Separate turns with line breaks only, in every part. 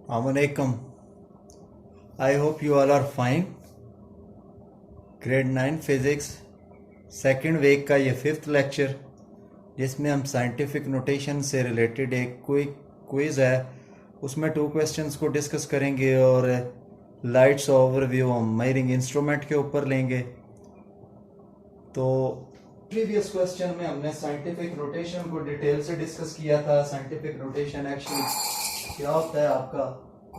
Assalamualaikum. I hope you all are fine. Grade 9 physics second week का ये fifth lecture, जिसमें हम scientific notation से रिलेटेड एक क्विज़ है, उसमें 2 क्वेश्चंस को डिस्कस करेंगे और लाइट्स ओवरव्यू हम मेजरिंग इंस्ट्रूमेंट के ऊपर लेंगे। तो प्रीवियस क्वेश्चन में हमने साइंटिफिक नोटेशन को डिटेल से डिस्कस किया था। साइंटिफिक नोटेशन एक्चुअली क्या होता है आपका,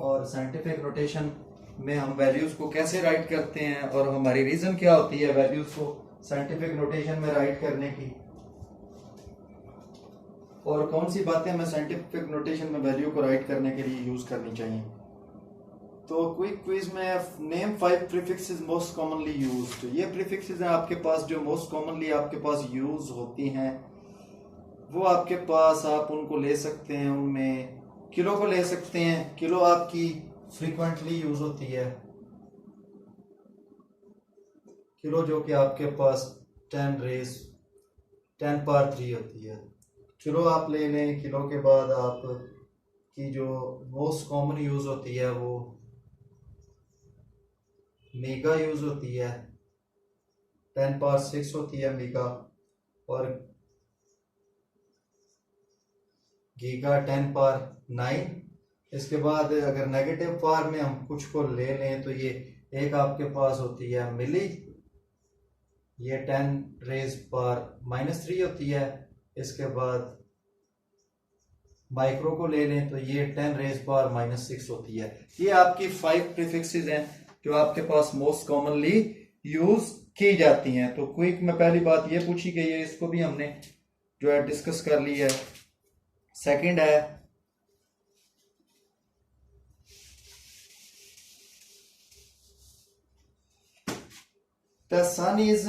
और साइंटिफिक नोटेशन में हम वैल्यूज को कैसे राइट करते हैं और हमारी रीजन क्या होती है वैल्यूज को साइंटिफिक नोटेशन में राइट करने की, और कौन सी बातें हमें साइंटिफिक नोटेशन में वैल्यू को राइट करने के लिए यूज करनी चाहिए। तो क्विक क्विज में name 5 prefixes most commonly used. ये प्रीफिक्सेस हैं आपके पास जो मोस्ट कॉमनली आपके पास यूज होती हैं, वो आपके पास आप उनको ले सकते हैं। उनमें किलो को ले सकते हैं, किलो आपकी फ्रीक्वेंटली यूज होती है। किलो जो कि आपके पास 10 पावर 3 होती है। किलो आप ले लें। किलो के बाद आप की जो मोस्ट कॉमन यूज होती है वो मेगा यूज होती है, 10 पावर 6 होती है मेगा, और गीगा 10 पावर 9। इसके बाद अगर नेगेटिव पावर में हम कुछ को ले लें तो ये एक आपके पास होती है मिली, ये 10 रेज पावर -3 होती है। इसके बाद माइक्रो को ले लें तो ये 10 रेज पावर -6 होती है। ये आपकी 5 प्रीफिक्सेस हैं जो आपके पास मोस्ट कॉमनली यूज की जाती हैं। तो क्विक में पहली बात ये पूछी गई है, इसको भी हमने जो है डिस्कस कर ली है। सेकंड है the sun is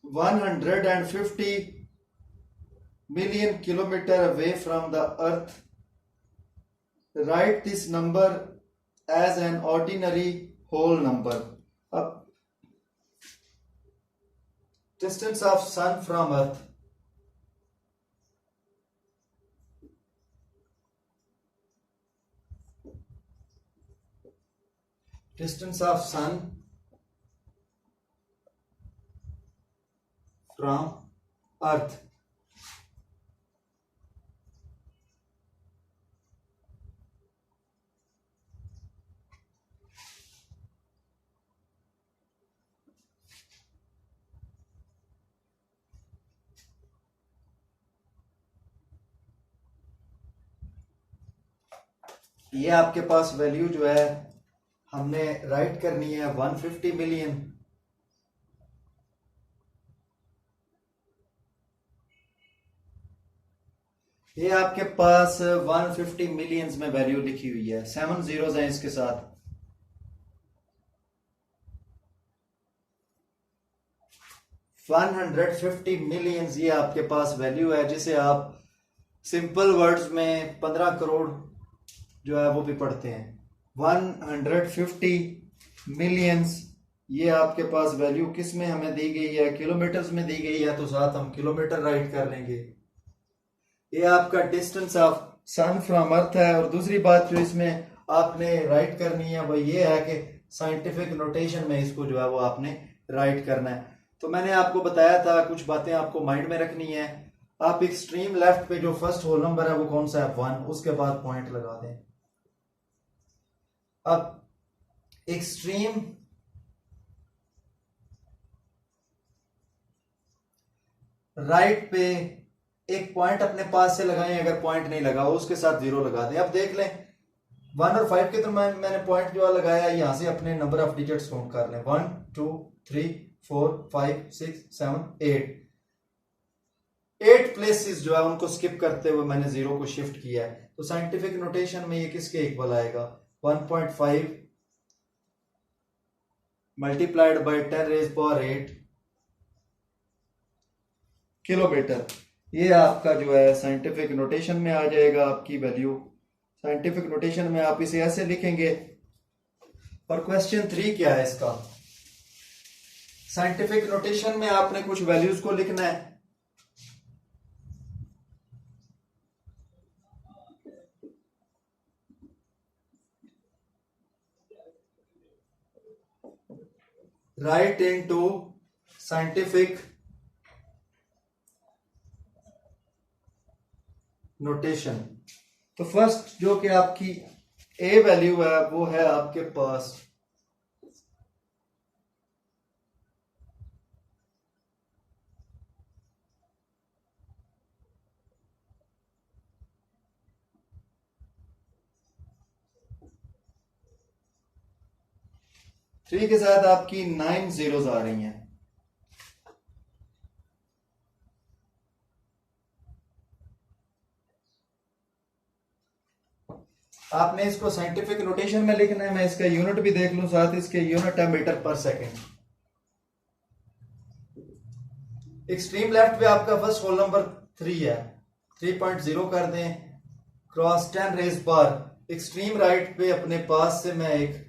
150 million kilometer away from the earth. Write this number as an ordinary whole number. अब distance of sun from earth, distance of sun from earth, ये आपके पास वैल्यू जो है हमने राइट करनी है 150 मिलियन। ये आपके पास 150 मिलियंस में वैल्यू लिखी हुई है, 7 जीरोस हैं इसके साथ। 150 मिलियंस ये आपके पास वैल्यू है, जिसे आप सिंपल वर्ड्स में 15 करोड़ जो है वो भी पढ़ते हैं। 150 मिलियंस ये आपके पास वैल्यू किस में हमें दी गई है, किलोमीटर्स में दी गई है, तो साथ हम किलोमीटर राइट कर लेंगे। ये आपका डिस्टेंस ऑफ सन फ्रॉम अर्थ है। और दूसरी बात जो इसमें आपने राइट करनी है वो ये है कि साइंटिफिक नोटेशन में इसको जो है वो आपने राइट करना है। तो मैंने आपको बताया था कुछ बातें आपको माइंड में रखनी है। आप एक्सट्रीम लेफ्ट पे जो फर्स्ट होल नंबर है वो कौन सा है, 1, उसके बाद पॉइंट लगा दें। अब एक्सट्रीम राइट पे एक पॉइंट अपने पास से लगाएं, अगर पॉइंट नहीं लगा उसके साथ 0 लगा दें। अब देख लें 1 और 5 के तो मैंने पॉइंट जो लगाया, यहां से अपने नंबर ऑफ डिजिट्स काउंट कर लें। 1 2 3 4 5 6 7 8 प्लेसेस जो है उनको स्किप करते हुए मैंने 0 को शिफ्ट किया है। तो साइंटिफिक नोटेशन में ये किसके इक्वल आएगा, 1.5 multiplied by 10 raise power 8 kilometre. ये आपका जो है साइंटिफिक नोटेशन में आ जाएगा आपकी वैल्यू। साइंटिफिक नोटेशन में आप इसे ऐसे लिखेंगे। और क्वेश्चन 3 क्या है इसका, साइंटिफिक नोटेशन में आपने कुछ वैल्यूज को लिखना है। Right into scientific notation. तो फर्स्ट जो कि आपकी ए वैल्यू है वो है आपके पास 3 के साथ आपकी 9 जीरोस आ रही हैं। आपने इसको साइंटिफिक नोटेशन में लिखना है। मैं इसका यूनिट भी देख लूं साथ, इसके यूनिट है मीटर पर सेकेंड। एक्सट्रीम लेफ्ट पे आपका फर्स्ट होल नंबर 3 है, 3.0 कर दें क्रॉस 10 रेज बार। एक्सट्रीम राइट पे अपने पास से मैं एक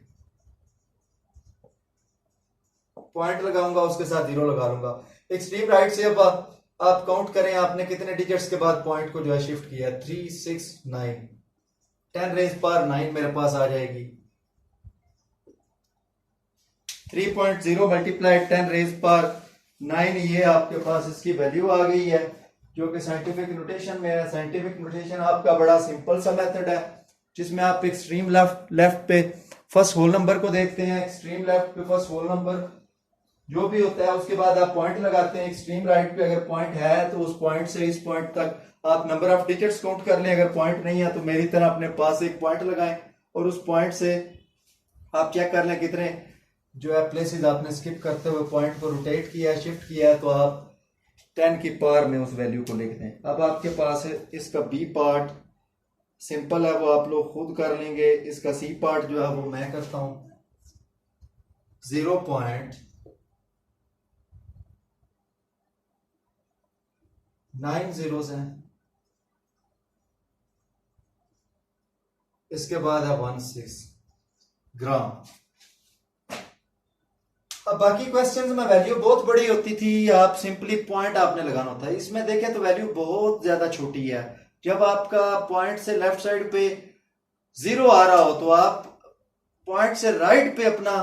पॉइंट लगाऊंगा, उसके साथ 0 लगा लूंगा। एक्सट्रीम राइट से अब आप काउंट करें आपने कितने डिजिट्स के बाद पॉइंट को जो है शिफ्ट किया। 3 6 9, 10 रेज पावर 9 मेरे पास आ जाएगी। 3.0 मल्टीप्लाई 10 रेज पावर 9, ये आपके पास इसकी वैल्यू आ गई है जो कि साइंटिफिक नोटेशन में है। साइंटिफिक नोटेशन आपका बड़ा सिंपल सा मेथड है जिसमें आप एक्सट्रीम लेफ्ट पे फर्स्ट होल नंबर को देखते हैं। एक्सट्रीम लेफ्ट पे फर्स्ट होल नंबर जो भी होता है उसके बाद आप पॉइंट लगाते हैं। एक्सट्रीम राइट पे अगर पॉइंट है तो उस पॉइंट से इस पॉइंट तक आप नंबर ऑफ डिजिट्स काउंट कर लें। अगर पॉइंट नहीं है तो मेरी तरह अपने पास एक पॉइंट लगाएं और उस पॉइंट से आप चेक कर लें कितने जो है प्लेसेस आपने स्किप करते हुए पॉइंट को रोटेट किया है, शिफ्ट किया है, तो आप 10 की पावर में उस वैल्यू को लिख दें। अब आपके पास है इसका बी पार्ट सिंपल है, वो आप लोग खुद कर लेंगे। इसका सी पार्ट जो है वो मैं करता हूं। 0.9 जीरोस हैं, इसके बाद है 16 ग्राम। अब बाकी क्वेश्चंस में वैल्यू बहुत बड़ी होती थी, आप सिंपली पॉइंट आपने लगाना होता है। इसमें देखें तो वैल्यू बहुत ज्यादा छोटी है। जब आपका पॉइंट से लेफ्ट साइड पे 0 आ रहा हो तो आप पॉइंट से राइट पे अपना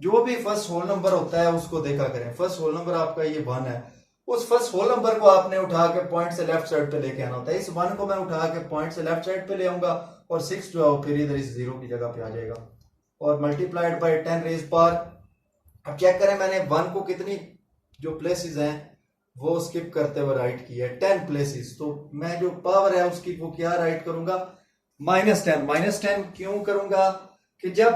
जो भी फर्स्ट होल नंबर होता है उसको देखा करें। फर्स्ट होल नंबर आपका ये 1 है, उस फर्स्ट होल नंबर को आपने उठा के पॉइंट से लेफ्ट साइड पे लेके आना होता है। इस 1 को मैं उठा के पॉइंट से लेफ्ट साइड पे ले आऊंगा और 6 जो है फिर इधर इस 0 की जगह पे आ जाएगा और मल्टीप्लाइड बाय 10 रेज पावर। अब चेक करें मैंने 1 को कितनी जो प्लेसेस हैं वो स्किप करते हुए राइट की है, 10 प्लेसेस। तो मैं जो पावर है उसकी वो क्या राइट करूंगा, -10। -10 क्यों करूंगा कि जब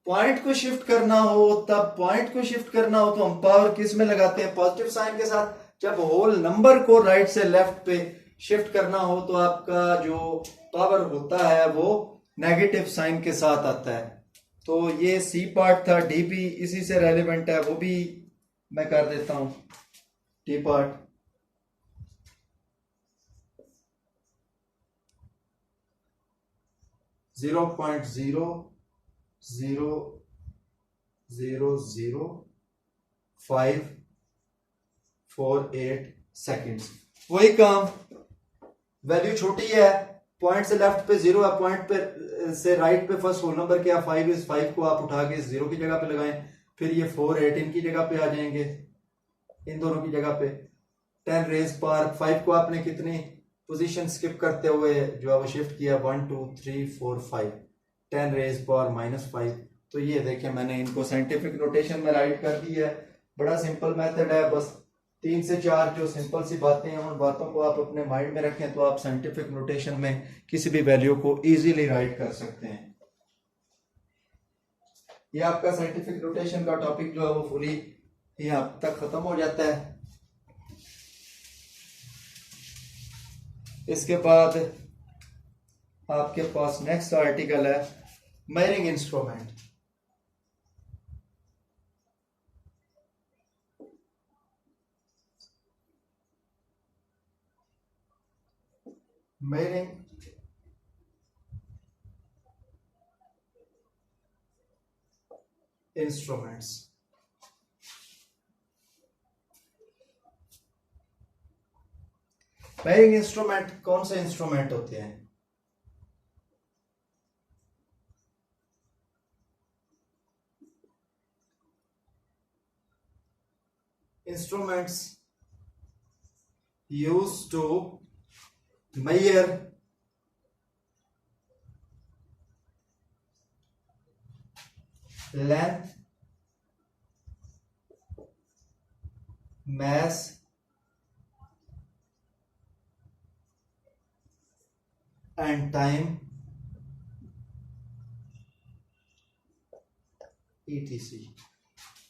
पॉइंट को शिफ्ट करना हो तब पॉइंट को शिफ्ट करना हो तो हम पावर किस में लगाते हैं, पॉजिटिव साइन के साथ। जब होल नंबर को राइट से लेफ्ट पे शिफ्ट करना हो तो आपका जो पावर होता है वो नेगेटिव साइन के साथ आता है। तो ये सी पार्ट था, डी भी इसी से रेलिवेंट है, वो भी मैं कर देता हूं। D part zero point zero zero zero zero 548 seconds. वही काम, वैल्यू छोटी है, पॉइंट से लेफ्ट पे 0 है, पॉइंट पे से राइट पे फर्स्ट होल नंबर क्या 5 इस 5 को आप उठा के 0 की जगह पे लगाएं, फिर ये 4 8 इनकी जगह पे आ जाएंगे, इन दोनों की जगह पे 10 रेज पावर 5 को आपने कितनी पोजीशन स्किप करते हुए जो है वो शिफ्ट किया 1 2 3 4 5, 10 रेज पावर -5। तो ये देखें मैंने इनको साइंटिफिक नोटेशन में राइट कर दी है। बड़ा सिंपल मेथड है, बस 3 से 4 जो सिंपल सी बातें हैं उन बातों को आप अपने माइंड में रखें तो आप साइंटिफिक नोटेशन में किसी भी वैल्यू को इजीली राइट कर सकते हैं। ये आपका साइंटिफिक नोटेशन का टॉपिक जो है वो फुली यहाँ तक खत्म हो जाता है। इसके बाद आपके पास नेक्स्ट आर्टिकल है measuring instrument. measuring instruments। Measuring instrument कौन से इंस्ट्रूमेंट होते हैं? instruments used to measure length, mass, and time etc.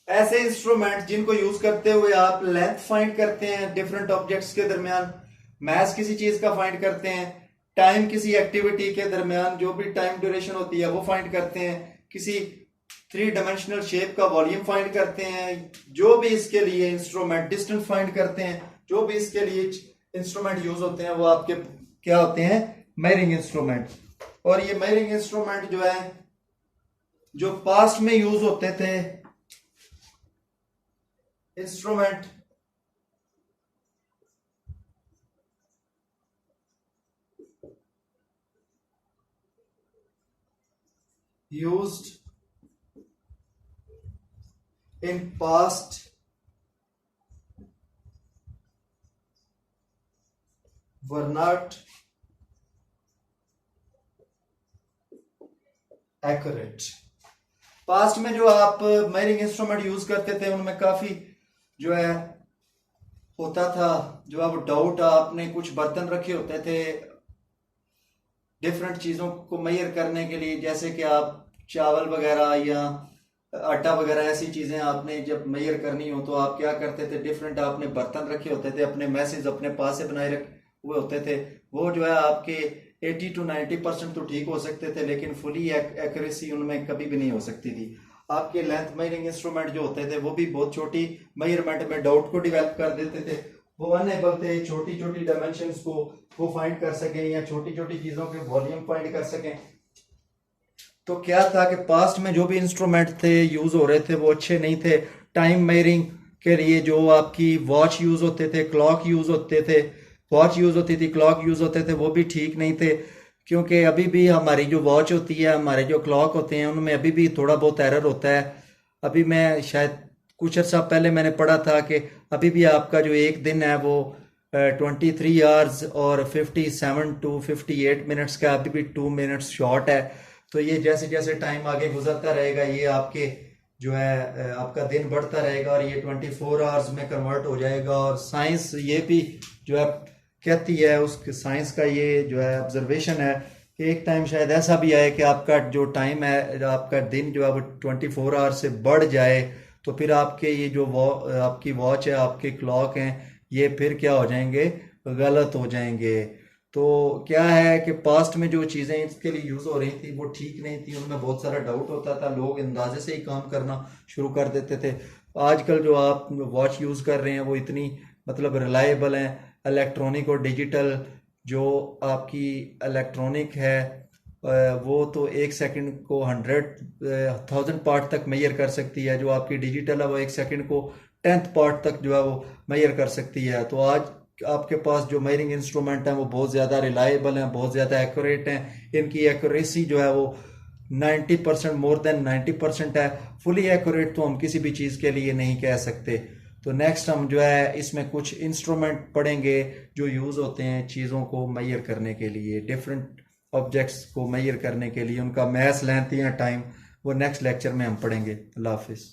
ऐसे इंस्ट्रूमेंट जिनको यूज करते हुए आप लेंथ फाइंड करते हैं डिफरेंट ऑब्जेक्ट्स के दरमियान, मैस किसी चीज का फाइंड करते हैं, टाइम किसी एक्टिविटी के दरमियान जो भी टाइम ड्यूरेशन होती है वो फाइंड करते हैं, किसी 3 डायमेंशनल शेप का वॉल्यूम फाइंड करते हैं, जो भी इसके लिए इंस्ट्रूमेंट डिस्टेंस फाइंड करते हैं, जो भी इसके लिए इंस्ट्रूमेंट यूज होते हैं वो आपके क्या होते हैं, मेजरिंग इंस्ट्रूमेंट। और ये मेजरिंग इंस्ट्रूमेंट जो है जो पास्ट में यूज होते थे instrument used in past were not accurate। Past में जो आप मेजरिंग इंस्ट्रूमेंट यूज करते थे उनमें काफी जो है होता था, जो आप डाउट, आपने कुछ बर्तन रखे होते थे डिफरेंट चीजों को मेजर करने के लिए, जैसे कि आप चावल वगैरह या आटा वगैरह ऐसी चीजें आपने जब मेजर करनी हो तो आप क्या करते थे, डिफरेंट आपने बर्तन रखे होते थे, अपने मैसेज अपने पास से बनाए रखे हुए होते थे, वो जो है आपके 80 to 90% तो ठीक हो सकते थे लेकिन फुली एक्यूरेसी उनमें कभी भी नहीं हो सकती थी। आपके लेंथ मेजरिंग इंस्ट्रूमेंट जो होते थे वो भी बहुत छोटी मेजरमेंट में डाउट को डेवलप कर देते थे, वो अनेबल थे छोटी छोटी डायमेंशंस को वो फाइंड कर सकें या छोटी छोटी चीजों के वॉल्यूम फाइंड कर सकें। तो क्या था कि पास्ट में जो भी इंस्ट्रूमेंट थे यूज हो रहे थे वो अच्छे नहीं थे। टाइम मेजरिंग के लिए जो आपकी वॉच यूज होते थे, क्लॉक यूज होते थे, वॉच यूज होती थी, क्लॉक यूज होते थे, वो भी ठीक नहीं थे, क्योंकि अभी भी हमारी जो वॉच होती है, हमारे जो क्लॉक होते हैं उनमें अभी भी थोड़ा बहुत एरर होता है। अभी मैं शायद कुछ अर्सा पहले मैंने पढ़ा था कि अभी भी आपका जो एक दिन है वो 23 आवर्स और 57 to 58 मिनट्स का अभी भी 2 मिनट्स शॉर्ट है। तो ये जैसे जैसे टाइम आगे गुजरता रहेगा ये आपके जो है आपका दिन बढ़ता रहेगा और ये 24 आवर्स में कन्वर्ट हो जाएगा। और साइंस ये भी जो है कहती है, उस साइंस का ये जो है ऑब्जर्वेशन है कि एक टाइम शायद ऐसा भी आए कि आपका जो टाइम है, आपका दिन जो है वो 24 आवर्स से बढ़ जाए, तो फिर आपके ये जो आपकी वॉच है, आपके क्लॉक हैं, ये फिर क्या हो जाएंगे, गलत हो जाएंगे। तो क्या है कि पास्ट में जो चीज़ें इसके लिए यूज़ हो रही थी वो ठीक नहीं थी, उनमें बहुत सारा डाउट होता था, लोग अंदाजे से ही काम करना शुरू कर देते थे। आजकल जो आप वॉच यूज़ कर रहे हैं वो इतनी मतलब रिलायबल हैं, इलेक्ट्रॉनिक और डिजिटल जो आपकी इलेक्ट्रॉनिक है वो तो 1 सेकंड को 100,000 पार्ट तक मेजर कर सकती है, जो आपकी डिजिटल है वो 1 सेकंड को 10th पार्ट तक जो है वो मेजर कर सकती है। तो आज आपके पास जो मेजरिंग इंस्ट्रूमेंट हैं वो बहुत ज़्यादा रिलायबल हैं, बहुत ज़्यादा एक्यूरेट हैं, इनकी एक्यूरेसी जो है वो 90%, मोर देन 90% है। फुली एक्यूरेट तो हम किसी भी चीज़ के लिए नहीं कह सकते। तो नेक्स्ट हम जो है इसमें कुछ इंस्ट्रूमेंट पढ़ेंगे जो यूज़ होते हैं चीज़ों को मेजर करने के लिए, डिफरेंट ऑब्जेक्ट्स को मेजर करने के लिए, उनका मैथ, लेंथ या टाइम, वो नेक्स्ट लेक्चर में हम पढ़ेंगे। अल्लाह हाफिज़।